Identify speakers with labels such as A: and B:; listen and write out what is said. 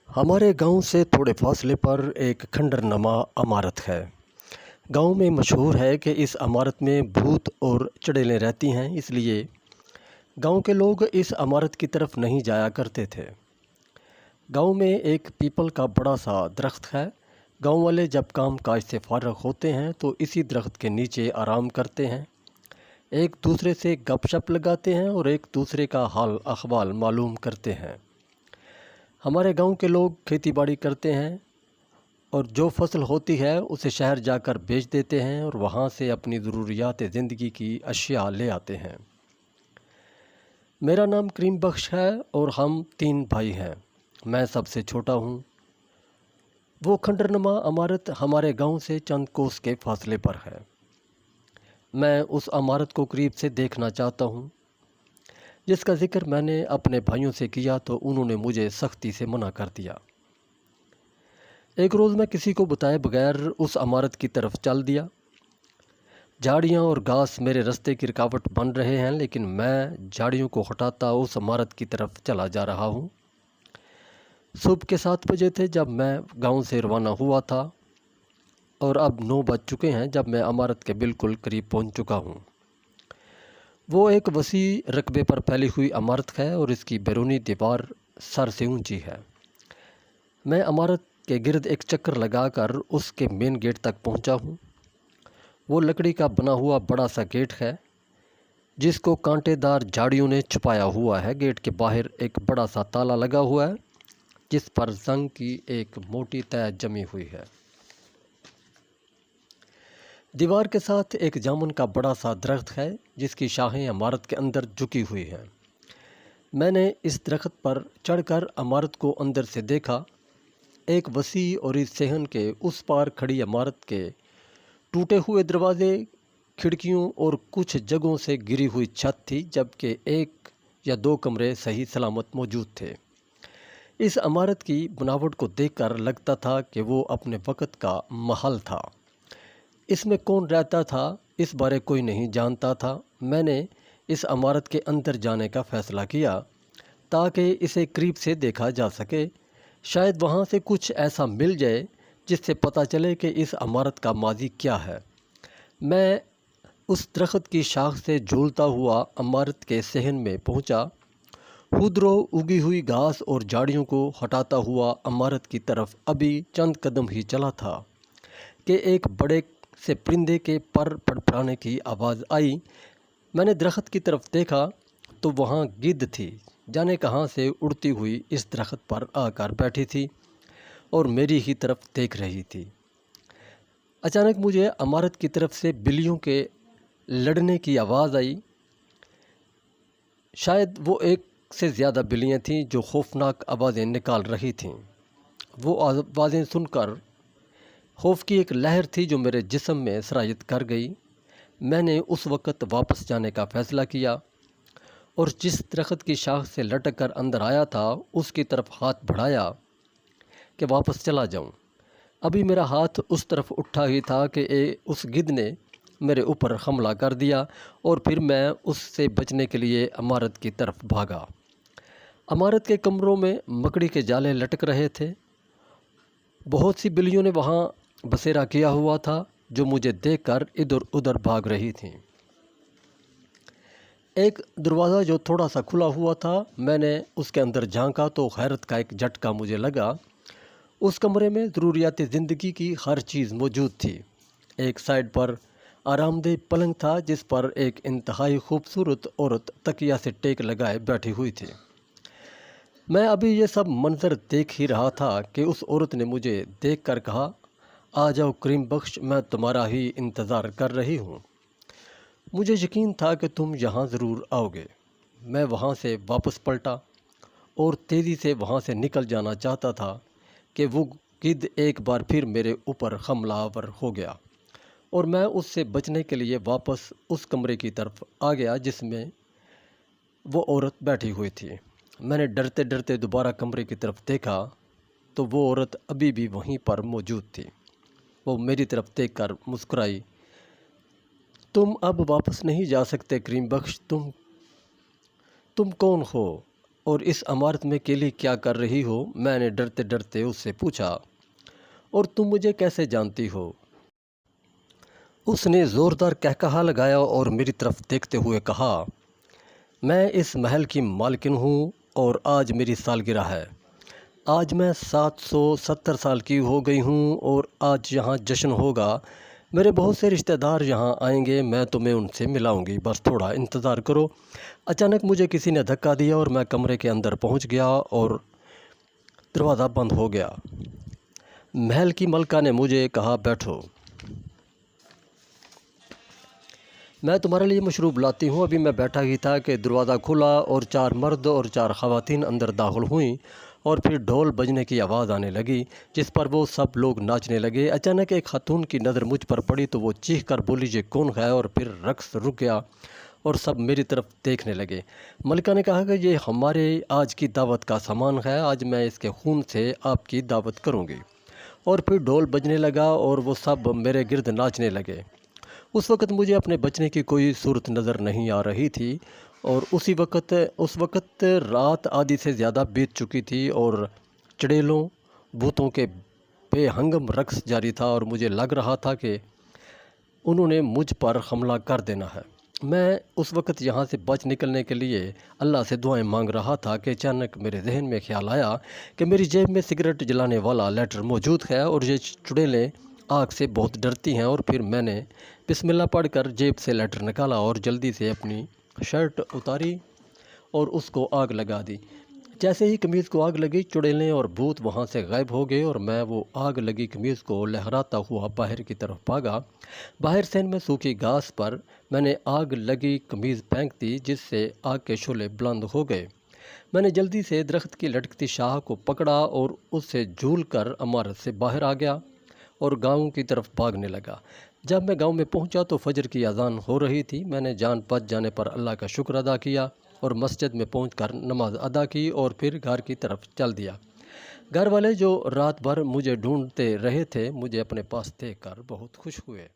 A: ہمارے گاؤں سے تھوڑے فاصلے پر ایک کھنڈر نما عمارت ہے۔ گاؤں میں مشہور ہے کہ اس عمارت میں بھوت اور چڑیلیں رہتی ہیں، اس لیے گاؤں کے لوگ اس عمارت کی طرف نہیں جایا کرتے تھے۔ گاؤں میں ایک پیپل کا بڑا سا درخت ہے۔ گاؤں والے جب کام کاج سے فارغ ہوتے ہیں تو اسی درخت کے نیچے آرام کرتے ہیں، ایک دوسرے سے گپ شپ لگاتے ہیں اور ایک دوسرے کا حال احوال معلوم کرتے ہیں۔ ہمارے گاؤں کے لوگ کھیتی باڑی کرتے ہیں اور جو فصل ہوتی ہے اسے شہر جا کر بیچ دیتے ہیں اور وہاں سے اپنی ضروریات زندگی کی اشیاء لے آتے ہیں۔ میرا نام کریم بخش ہے اور ہم 3 بھائی ہیں، میں سب سے چھوٹا ہوں۔ وہ کھنڈر نما عمارت ہمارے گاؤں سے چند کوس کے فاصلے پر ہے۔ میں اس عمارت کو قریب سے دیکھنا چاہتا ہوں، جس کا ذکر میں نے اپنے بھائیوں سے کیا تو انہوں نے مجھے سختی سے منع کر دیا۔ ایک روز میں کسی کو بتائے بغیر اس عمارت کی طرف چل دیا۔ جھاڑیاں اور گھاس میرے راستے کی رکاوٹ بن رہے ہیں، لیکن میں جھاڑیوں کو ہٹاتا اس عمارت کی طرف چلا جا رہا ہوں۔ صبح کے 7 بجے تھے جب میں گاؤں سے روانہ ہوا تھا اور اب 9 بج چکے ہیں جب میں عمارت کے بالکل قریب پہنچ چکا ہوں۔ وہ ایک وسیع رقبے پر پھیلی ہوئی عمارت ہے اور اس کی بیرونی دیوار سر سے اونچی ہے۔ میں عمارت کے گرد ایک چکر لگا کر اس کے مین گیٹ تک پہنچا ہوں۔ وہ لکڑی کا بنا ہوا بڑا سا گیٹ ہے جس کو کانٹے دار جھاڑیوں نے چھپایا ہوا ہے۔ گیٹ کے باہر ایک بڑا سا تالا لگا ہوا ہے جس پر زنگ کی ایک موٹی تہ جمی ہوئی ہے۔ دیوار کے ساتھ ایک جامن کا بڑا سا درخت ہے جس کی شاخیں عمارت کے اندر جھکی ہوئی ہیں۔ میں نے اس درخت پر چڑھ کر عمارت کو اندر سے دیکھا۔ ایک وسیع اور اس صحن کے اس پار کھڑی عمارت کے ٹوٹے ہوئے دروازے، کھڑکیوں اور کچھ جگہوں سے گری ہوئی چھت تھی، جبکہ 1 یا 2 کمرے صحیح سلامت موجود تھے۔ اس عمارت کی بناوٹ کو دیکھ کر لگتا تھا کہ وہ اپنے وقت کا محل تھا۔ اس میں کون رہتا تھا اس بارے کوئی نہیں جانتا تھا۔ میں نے اس عمارت کے اندر جانے کا فیصلہ کیا تاکہ اسے قریب سے دیکھا جا سکے، شاید وہاں سے کچھ ایسا مل جائے جس سے پتہ چلے کہ اس عمارت کا ماضی کیا ہے۔ میں اس درخت کی شاخ سے جھولتا ہوا عمارت کے صحن میں پہنچا، خودرو اگی ہوئی گھاس اور جھاڑیوں کو ہٹاتا ہوا عمارت کی طرف ابھی چند قدم ہی چلا تھا کہ ایک بڑے سے پرندے کے پر پڑپڑانے کی آواز آئی۔ میں نے درخت کی طرف دیکھا تو وہاں گدھ تھی، جانے کہاں سے اڑتی ہوئی اس درخت پر آ کر بیٹھی تھی اور میری ہی طرف دیکھ رہی تھی۔ اچانک مجھے عمارت کی طرف سے بلیوں کے لڑنے کی آواز آئی۔ شاید وہ 1 سے زیادہ بلیاں تھیں جو خوفناک آوازیں نکال رہی تھیں۔ وہ آوازیں سن کر خوف کی ایک لہر تھی جو میرے جسم میں سرایت کر گئی۔ میں نے اس وقت واپس جانے کا فیصلہ کیا اور جس درخت کی شاخ سے لٹک کر اندر آیا تھا اس کی طرف ہاتھ بڑھایا کہ واپس چلا جاؤں۔ ابھی میرا ہاتھ اس طرف اٹھا ہی تھا کہ اس گدھ نے میرے اوپر حملہ کر دیا اور پھر میں اس سے بچنے کے لیے عمارت کی طرف بھاگا۔ عمارت کے کمروں میں مکڑی کے جالے لٹک رہے تھے۔ بہت سی بلیوں نے وہاں بسیرا کیا ہوا تھا جو مجھے دیکھ کر ادھر ادھر بھاگ رہی تھیں۔ ایک دروازہ جو تھوڑا سا کھلا ہوا تھا، میں نے اس کے اندر جھانکا تو حیرت کا ایک جھٹکا مجھے لگا۔ اس کمرے میں ضروریات زندگی کی ہر چیز موجود تھی۔ ایک سائڈ پر آرام دہ پلنگ تھا جس پر ایک انتہائی خوبصورت عورت تکیہ سے ٹیک لگائے بیٹھی ہوئی تھی۔ میں ابھی یہ سب منظر دیکھ ہی رہا تھا کہ اس عورت نے مجھے دیکھ کر کہا، آ جاؤ کریم بخش، میں تمہارا ہی انتظار کر رہی ہوں۔ مجھے یقین تھا کہ تم یہاں ضرور آؤ گے۔ میں وہاں سے واپس پلٹا اور تیزی سے وہاں سے نکل جانا چاہتا تھا کہ وہ گدھ ایک بار پھر میرے اوپر حملہ آور ہو گیا اور میں اس سے بچنے کے لیے واپس اس کمرے کی طرف آ گیا جس میں وہ عورت بیٹھی ہوئی تھی۔ میں نے ڈرتے ڈرتے دوبارہ کمرے کی طرف دیکھا تو وہ عورت ابھی بھی وہیں پر موجود تھی۔ وہ میری طرف دیکھ کر مسکرائی، تم اب واپس نہیں جا سکتے کریم بخش، تم کون ہو؟ اور اس عمارت میں اکیلی کیا کر رہی ہو؟ میں نے ڈرتے ڈرتے اس سے پوچھا۔ اور تم مجھے کیسے جانتی ہو؟ اس نے زوردار کہکہا لگایا اور میری طرف دیکھتے ہوئے کہا، میں اس محل کی مالکن ہوں اور آج میری سالگرہ ہے۔ آج میں 770 سال کی ہو گئی ہوں اور آج یہاں جشن ہوگا۔ میرے بہت سے رشتہ دار یہاں آئیں گے، میں تمہیں ان سے ملاؤں گی، بس تھوڑا انتظار کرو۔ اچانک مجھے کسی نے دھکا دیا اور میں کمرے کے اندر پہنچ گیا اور دروازہ بند ہو گیا۔ محل کی ملکہ نے مجھے کہا، بیٹھو، میں تمہارے لیے مشروب لاتی ہوں۔ ابھی میں بیٹھا ہی تھا کہ دروازہ کھلا اور 4 مرد اور 4 خواتین اندر داخل ہوئیں اور پھر ڈھول بجنے کی آواز آنے لگی جس پر وہ سب لوگ ناچنے لگے۔ اچانک ایک خاتون کی نظر مجھ پر پڑی تو وہ چیخ کر بولی، یہ کون ہے؟ اور پھر رقص رک گیا اور سب میری طرف دیکھنے لگے۔ ملکہ نے کہا کہ یہ ہمارے آج کی دعوت کا سامان ہے، آج میں اس کے خون سے آپ کی دعوت کروں گی۔ اور پھر ڈھول بجنے لگا اور وہ سب میرے گرد ناچنے لگے۔ اس وقت مجھے اپنے بچنے کی کوئی صورت نظر نہیں آ رہی تھی اور اس وقت رات آدھی سے زیادہ بیت چکی تھی اور چڑیلوں بھوتوں کے بے ہنگم رقص جاری تھا اور مجھے لگ رہا تھا کہ انہوں نے مجھ پر حملہ کر دینا ہے۔ میں اس وقت یہاں سے بچ نکلنے کے لیے اللہ سے دعائیں مانگ رہا تھا کہ اچانک میرے ذہن میں خیال آیا کہ میری جیب میں سگریٹ جلانے والا لائٹر موجود ہے اور یہ چڑیلیں آگ سے بہت ڈرتی ہیں۔ اور پھر میں نے بسم اللہ پڑھ کر جیب سے لائٹر نکالا اور جلدی سے اپنی شرٹ اتاری اور اس کو آگ لگا دی۔ جیسے ہی قمیض کو آگ لگی، چڑیلیں اور بھوت وہاں سے غائب ہو گئے اور میں وہ آگ لگی قمیض کو لہراتا ہوا باہر کی طرف بھاگا۔ باہر سین میں سوکھی گھاس پر میں نے آگ لگی قمیض پھینک دی جس سے آگ کے شعلے بلند ہو گئے۔ میں نے جلدی سے درخت کی لٹکتی شاخ کو پکڑا اور اس سے جھول کر عمارت سے باہر آ گیا اور گاؤں کی طرف بھاگنے لگا۔ جب میں گاؤں میں پہنچا تو فجر کی اذان ہو رہی تھی۔ میں نے جان بچ جانے پر اللہ کا شکر ادا کیا اور مسجد میں پہنچ کر نماز ادا کی اور پھر گھر کی طرف چل دیا۔ گھر والے جو رات بھر مجھے ڈھونڈتے رہے تھے، مجھے اپنے پاس دیکھ کر بہت خوش ہوئے۔